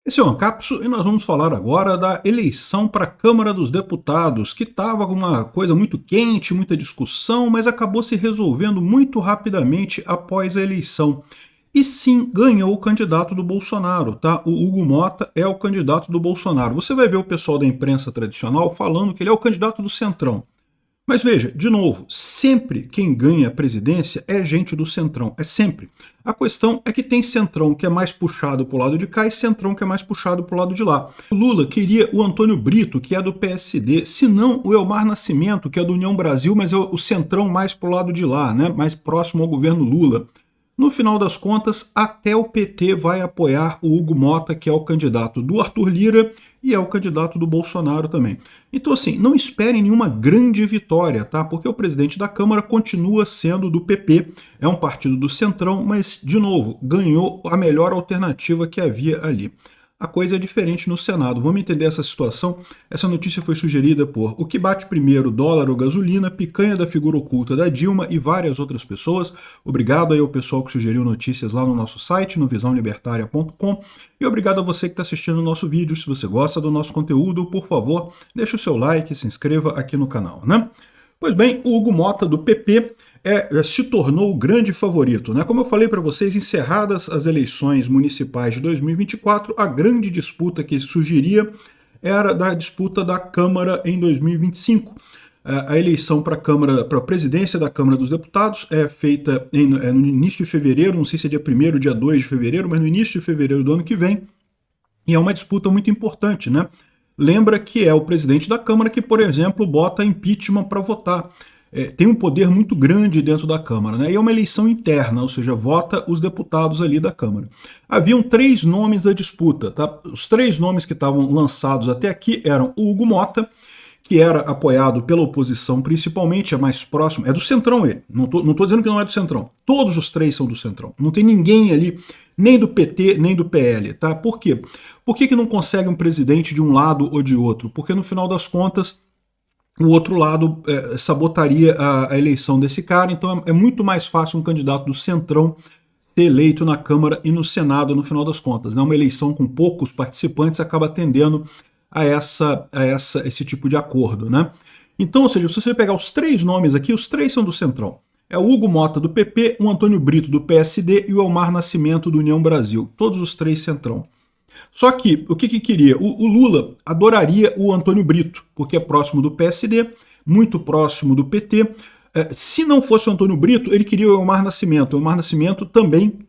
Esse é o Ancapso e nós vamos falar agora da eleição para a Câmara dos Deputados, que estava uma coisa muito quente, muita discussão, mas acabou se resolvendo muito rapidamente após a eleição. E sim, ganhou o candidato do Bolsonaro, tá? O Hugo Mota é o candidato do Bolsonaro. Você vai ver o pessoal da imprensa tradicional falando que ele é o candidato do Centrão. Mas veja, de novo, sempre quem ganha a presidência é gente do Centrão, é sempre. A questão é que tem Centrão que é mais puxado para o lado de cá e Centrão que é mais puxado para o lado de lá. O Lula queria o Antônio Brito, que é do PSD, se não o Elmar Nascimento, que é do União Brasil, mas é o Centrão mais para o lado de lá, né? Mais próximo ao governo Lula. No final das contas, até o PT vai apoiar o Hugo Mota, que é o candidato do Arthur Lira e é o candidato do Bolsonaro também. Então, assim, não esperem nenhuma grande vitória, tá? Porque o presidente da Câmara continua sendo do PP, é um partido do Centrão, mas, de novo, ganhou a melhor alternativa que havia ali. A coisa é diferente no Senado. Vamos entender essa situação? Essa notícia foi sugerida por O Que Bate Primeiro, Dólar ou Gasolina, Picanha da Figura Oculta da Dilma e várias outras pessoas. Obrigado aí ao pessoal que sugeriu notícias lá no nosso site, no visãolibertaria.com. E obrigado a você que está assistindo o nosso vídeo. Se você gosta do nosso conteúdo, por favor, deixe o seu like e se inscreva aqui no canal, né? Pois bem, o Hugo Mota, do PP, se tornou o grande favorito, né? Como eu falei para vocês, encerradas as eleições municipais de 2024, a grande disputa que surgiria era da disputa da Câmara em 2025. A eleição para a presidência da Câmara dos Deputados é feita no início de fevereiro, não sei se é dia 1º ou dia 2 de fevereiro, mas no início de fevereiro do ano que vem, e é uma disputa muito importante, né? Lembra que é o presidente da Câmara que, por exemplo, bota impeachment para votar. Tem um poder muito grande dentro da Câmara, né? E é uma eleição interna, ou seja, vota os deputados ali da Câmara. Haviam 3 nomes da disputa, tá? Os 3 nomes que estavam lançados até aqui eram o Hugo Mota, que era apoiado pela oposição principalmente, é mais próximo, é do Centrão ele, não tô dizendo que não é do Centrão, todos os 3 são do Centrão, não tem ninguém ali, nem do PT, nem do PL, tá? Por quê? Por que não consegue um presidente de um lado ou de outro? Porque no final das contas, o outro lado sabotaria a eleição desse cara, então é muito mais fácil um candidato do Centrão ser eleito na Câmara e no Senado, no final das contas, né? Uma eleição com poucos participantes acaba tendendo a esse tipo de acordo, né? Então, ou seja, se você pegar os 3 nomes aqui, os 3 são do Centrão. É o Hugo Mota do PP, o Antônio Brito do PSD e o Elmar Nascimento do União Brasil. Todos os 3 Centrão. Só que, o que queria? O Lula adoraria o Antônio Brito, porque é próximo do PSD, muito próximo do PT. Se não fosse o Antônio Brito, ele queria o Elmar Nascimento. O Elmar Nascimento também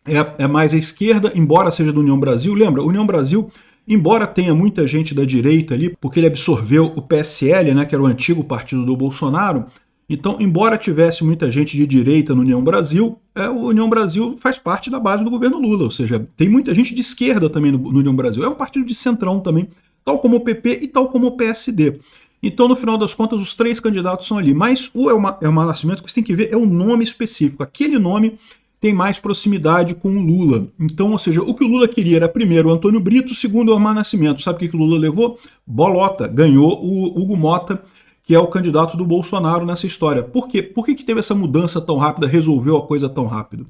é mais à esquerda, embora seja do União Brasil. Lembra, o União Brasil, embora tenha muita gente da direita ali, porque ele absorveu o PSL, né, que era o antigo partido do Bolsonaro, então, embora tivesse muita gente de direita no União Brasil, o União Brasil faz parte da base do governo Lula, ou seja, tem muita gente de esquerda também no União Brasil. É um partido de centrão também, tal como o PP e tal como o PSD. Então, no final das contas, os 3 candidatos são ali. Mas o Elmar Nascimento, que você tem que ver, é o nome específico. Aquele nome tem mais proximidade com o Lula. Então, ou seja, o que o Lula queria era primeiro o Antônio Brito, segundo o Elmar Nascimento. Sabe o que o Lula levou? Bolota, ganhou o Hugo Mota, que é o candidato do Bolsonaro nessa história. Por quê? Por que teve essa mudança tão rápida, resolveu a coisa tão rápido?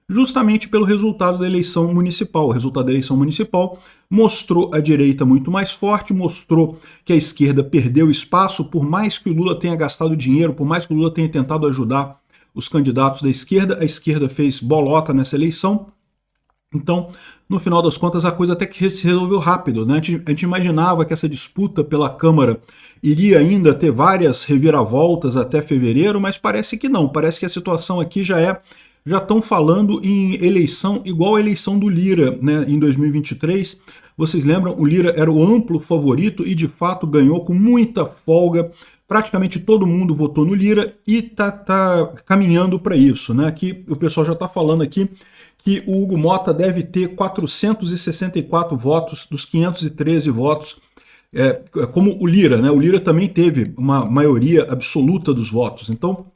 Justamente pelo resultado da eleição municipal. O resultado da eleição municipal mostrou a direita muito mais forte, mostrou que a esquerda perdeu espaço, por mais que o Lula tenha gastado dinheiro, por mais que o Lula tenha tentado ajudar os candidatos da esquerda, a esquerda fez bolota nessa eleição. Então, no final das contas, a coisa até que se resolveu rápido, né? A gente imaginava que essa disputa pela Câmara iria ainda ter várias reviravoltas até fevereiro, mas parece que não. Parece que a situação aqui já estão falando em eleição igual a eleição do Lira, né, em 2023. Vocês lembram? O Lira era o amplo favorito e, de fato, ganhou com muita folga. Praticamente todo mundo votou no Lira e tá caminhando para isso, né? Aqui o pessoal já está falando aqui que o Hugo Mota deve ter 464 votos dos 513 votos, como o Lira, né? O Lira também teve uma maioria absoluta dos votos. Então,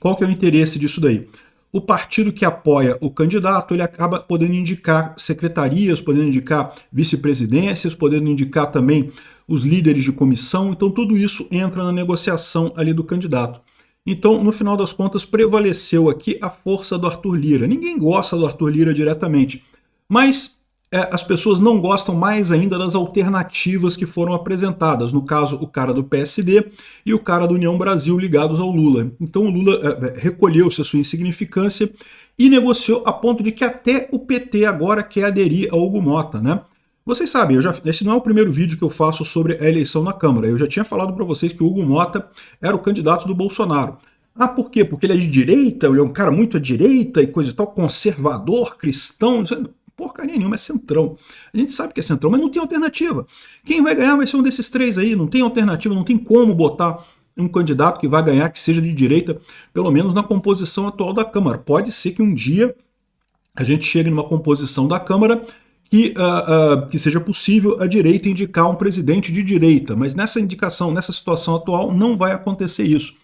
qual que é o interesse disso daí? O partido que apoia o candidato, ele acaba podendo indicar secretarias, podendo indicar vice-presidências, podendo indicar também os líderes de comissão. Então, tudo isso entra na negociação ali do candidato. Então, no final das contas, prevaleceu aqui a força do Arthur Lira. Ninguém gosta do Arthur Lira diretamente, mas as pessoas não gostam mais ainda das alternativas que foram apresentadas. No caso, o cara do PSD e o cara do União Brasil ligados ao Lula. Então o Lula recolheu-se a sua insignificância e negociou a ponto de que até o PT agora quer aderir a Hugo Mota, né? Vocês sabem, esse não é o primeiro vídeo que eu faço sobre a eleição na Câmara. Eu já tinha falado para vocês que o Hugo Mota era o candidato do Bolsonaro. Ah, por quê? Porque ele é de direita, ele é um cara muito à direita e coisa e tal, conservador, cristão. Porcaria nenhuma, é centrão. A gente sabe que é centrão, mas não tem alternativa. Quem vai ganhar vai ser um desses três aí, não tem alternativa, não tem como botar um candidato que vai ganhar que seja de direita, pelo menos na composição atual da Câmara. Pode ser que um dia a gente chegue numa composição da Câmara que seja possível a direita indicar um presidente de direita, mas nessa indicação, nessa situação atual, não vai acontecer isso.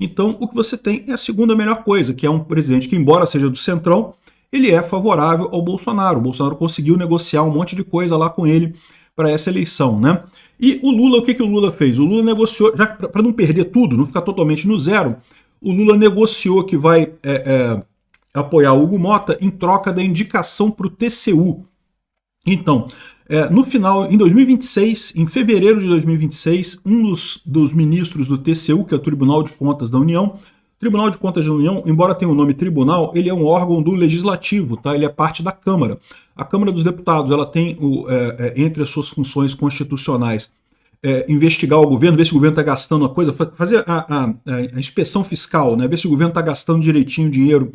Então, o que você tem é a segunda melhor coisa, que é um presidente que, embora seja do centrão, ele é favorável ao Bolsonaro. O Bolsonaro conseguiu negociar um monte de coisa lá com ele para essa eleição, né? E o Lula, o que o Lula fez? O Lula negociou, já para não perder tudo, não ficar totalmente no zero, o Lula negociou que vai apoiar o Hugo Mota em troca da indicação para o TCU. Então, no final, em 2026, em fevereiro de 2026, um dos ministros do TCU, que é o Tribunal de Contas da União, o Tribunal de Contas da União, embora tenha o nome tribunal, ele é um órgão do Legislativo, tá? Ele é parte da Câmara. A Câmara dos Deputados, ela tem, entre as suas funções constitucionais, investigar o governo, ver se o governo está gastando a coisa, fazer a inspeção fiscal, né? Ver se o governo está gastando direitinho o dinheiro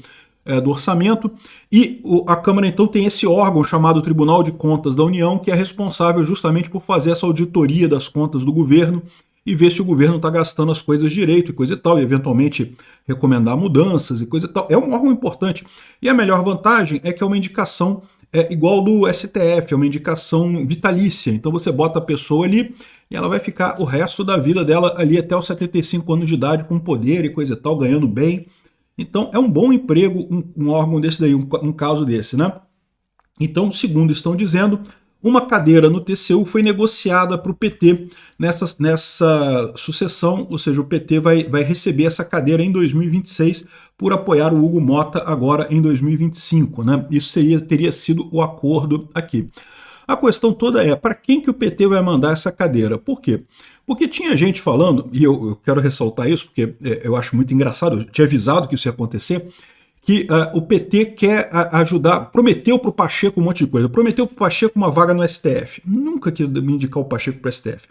do orçamento, e a Câmara então tem esse órgão chamado Tribunal de Contas da União, que é responsável justamente por fazer essa auditoria das contas do governo e ver se o governo está gastando as coisas direito e coisa e tal, e eventualmente recomendar mudanças e coisa e tal. É um órgão importante. E a melhor vantagem é que é uma indicação igual do STF, é uma indicação vitalícia. Então você bota a pessoa ali e ela vai ficar o resto da vida dela ali até os 75 anos de idade com poder e coisa e tal, ganhando bem. Então, é um bom emprego um órgão desse daí, um caso desse, né? Então, segundo estão dizendo, uma cadeira no TCU foi negociada para o PT nessa sucessão, ou seja, o PT vai receber essa cadeira em 2026 por apoiar o Hugo Mota agora em 2025, né? Isso teria sido o acordo aqui. A questão toda é, para quem que o PT vai mandar essa cadeira? Por quê? Porque tinha gente falando, e eu quero ressaltar isso, porque eu acho muito engraçado, eu tinha avisado que isso ia acontecer, que o PT quer ajudar, prometeu para o Pacheco um monte de coisa, prometeu para o Pacheco uma vaga no STF, nunca quis me indicar o Pacheco para o STF,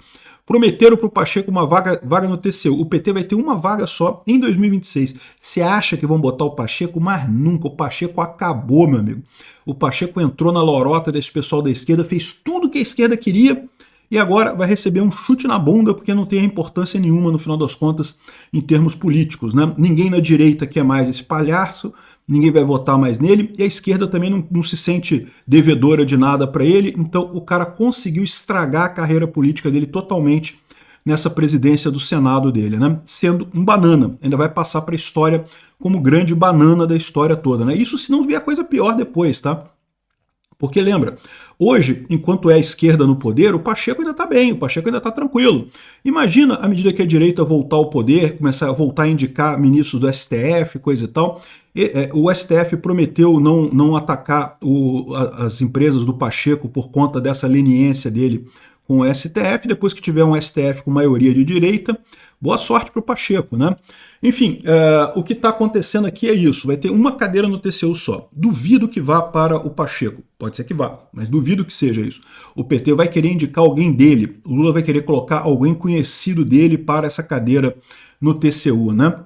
prometeram para o Pacheco uma vaga no TCU, o PT vai ter uma vaga só em 2026, você acha que vão botar o Pacheco? Mas nunca, o Pacheco acabou, meu amigo, o Pacheco entrou na lorota desse pessoal da esquerda, fez tudo que a esquerda queria, e agora vai receber um chute na bunda porque não tem importância nenhuma, no final das contas, em termos políticos, né? Ninguém na direita quer mais esse palhaço, ninguém vai votar mais nele, e a esquerda também não se sente devedora de nada para ele, então o cara conseguiu estragar a carreira política dele totalmente nessa presidência do Senado dele, né? Sendo um banana, ainda vai passar para a história como grande banana da história toda, né? Isso se não vier coisa pior depois, tá? Porque lembra, hoje, enquanto é a esquerda no poder, o Pacheco ainda está bem, o Pacheco ainda está tranquilo. Imagina, à medida que a direita voltar ao poder, começar a voltar a indicar ministros do STF, coisa e tal, o STF prometeu não atacar as empresas do Pacheco por conta dessa leniência dele com o STF, depois que tiver um STF com maioria de direita, boa sorte para o Pacheco, né? Enfim, o que está acontecendo aqui é isso, vai ter uma cadeira no TCU só. Duvido que vá para o Pacheco, pode ser que vá, mas duvido que seja isso. O PT vai querer indicar alguém dele, o Lula vai querer colocar alguém conhecido dele para essa cadeira no TCU, né?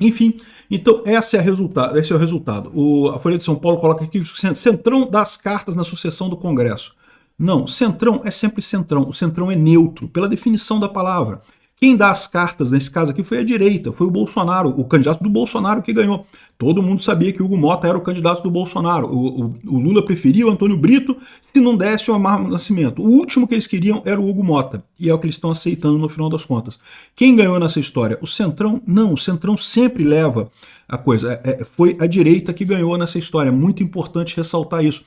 Enfim, então esse é o resultado. A Folha de São Paulo coloca aqui o centrão das cartas na sucessão do Congresso. Não, centrão é sempre centrão, o centrão é neutro, pela definição da palavra. Quem dá as cartas nesse caso aqui foi a direita, foi o Bolsonaro, o candidato do Bolsonaro que ganhou. Todo mundo sabia que o Hugo Mota era o candidato do Bolsonaro. O Lula preferia o Antônio Brito se não desse o Amaro Nascimento. O último que eles queriam era o Hugo Mota, e é o que eles estão aceitando no final das contas. Quem ganhou nessa história? O Centrão? Não, o Centrão sempre leva a coisa. Foi a direita que ganhou nessa história. É muito importante ressaltar isso.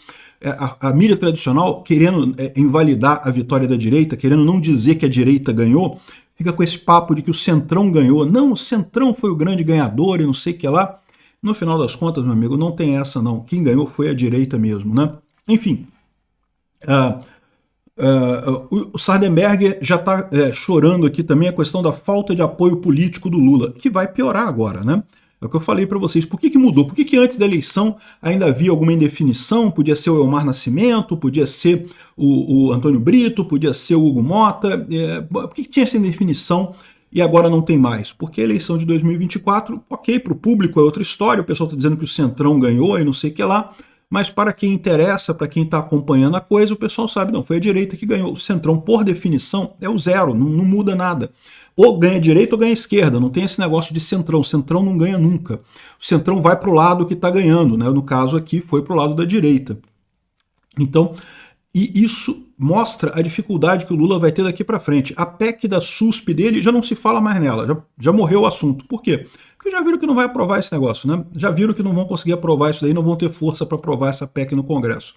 A mídia tradicional, querendo invalidar a vitória da direita, querendo não dizer que a direita ganhou, fica com esse papo de que o Centrão ganhou. Não, o Centrão foi o grande ganhador e não sei o que lá. No final das contas, meu amigo, não tem essa não. Quem ganhou foi a direita mesmo, né? Enfim, O Sardenberg já está chorando aqui também a questão da falta de apoio político do Lula, que vai piorar agora, né? É o que eu falei para vocês. Por que mudou? Por que antes da eleição ainda havia alguma indefinição? Podia ser o Elmar Nascimento, podia ser o Antônio Brito, podia ser o Hugo Mota. Por que tinha essa indefinição e agora não tem mais? Porque a eleição de 2024, ok, para o público é outra história, o pessoal está dizendo que o Centrão ganhou e não sei o que lá, mas para quem interessa, para quem está acompanhando a coisa, o pessoal sabe, não, foi a direita que ganhou. O Centrão, por definição, é o zero, não muda nada. Ou ganha direita ou ganha esquerda, não tem esse negócio de Centrão. O Centrão não ganha nunca. O Centrão vai para o lado que está ganhando, né? No caso aqui, foi para o lado da direita. Então, e isso mostra a dificuldade que o Lula vai ter daqui para frente. A PEC da SUSP dele já não se fala mais nela, já morreu o assunto. Por quê? Porque já viram que não vai aprovar esse negócio, né? Já viram que não vão conseguir aprovar isso daí, não vão ter força para aprovar essa PEC no Congresso.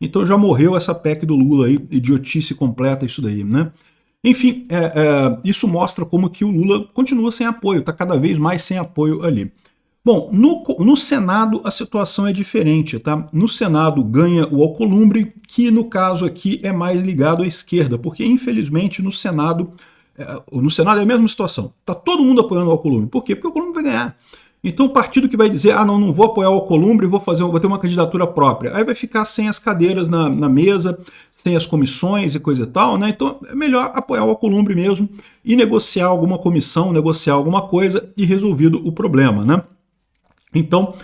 Então já morreu essa PEC do Lula aí, idiotice completa isso daí, né? Enfim, isso mostra como que o Lula continua sem apoio, está cada vez mais sem apoio ali. Bom, no Senado a situação é diferente, tá? No Senado ganha o Alcolumbre, que no caso aqui é mais ligado à esquerda, porque infelizmente no Senado é a mesma situação. Tá todo mundo apoiando o Alcolumbre. Por quê? Porque o Alcolumbre vai ganhar. Então o partido que vai dizer, não vou apoiar o Alcolumbre, vou ter uma candidatura própria, aí vai ficar sem as cadeiras na mesa, sem as comissões e coisa e tal, né? Então é melhor apoiar o Alcolumbre mesmo e negociar alguma comissão, negociar alguma coisa e resolvido o problema, né? Então,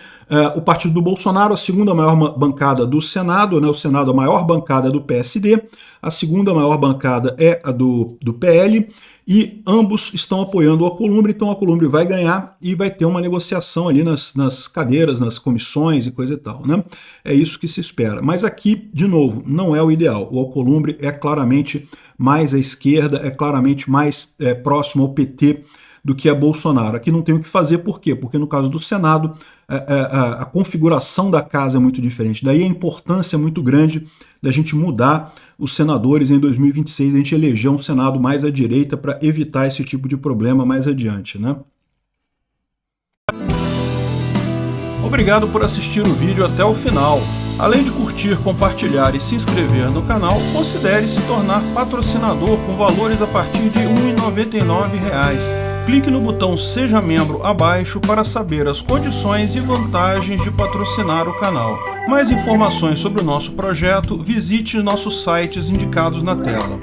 o partido do Bolsonaro, a segunda maior bancada do Senado, né? O Senado, a maior bancada é do PSD, a segunda maior bancada é a do PL, e ambos estão apoiando o Alcolumbre, então o Alcolumbre vai ganhar e vai ter uma negociação ali nas cadeiras, nas comissões e coisa e tal, né? É isso que se espera. Mas aqui, de novo, não é o ideal. O Alcolumbre é claramente mais à esquerda, é claramente mais próximo ao PT do que a Bolsonaro. Aqui não tem o que fazer, por quê? Porque no caso do Senado, a configuração da casa é muito diferente. Daí a importância muito grande da gente mudar os senadores em 2026, a gente eleger um Senado mais à direita para evitar esse tipo de problema mais adiante, né? Obrigado por assistir o vídeo até o final. Além de curtir, compartilhar e se inscrever no canal, considere se tornar patrocinador com valores a partir de R$ 1,99. Clique no botão Seja Membro abaixo para saber as condições e vantagens de patrocinar o canal. Mais informações sobre o nosso projeto, visite nossos sites indicados na tela.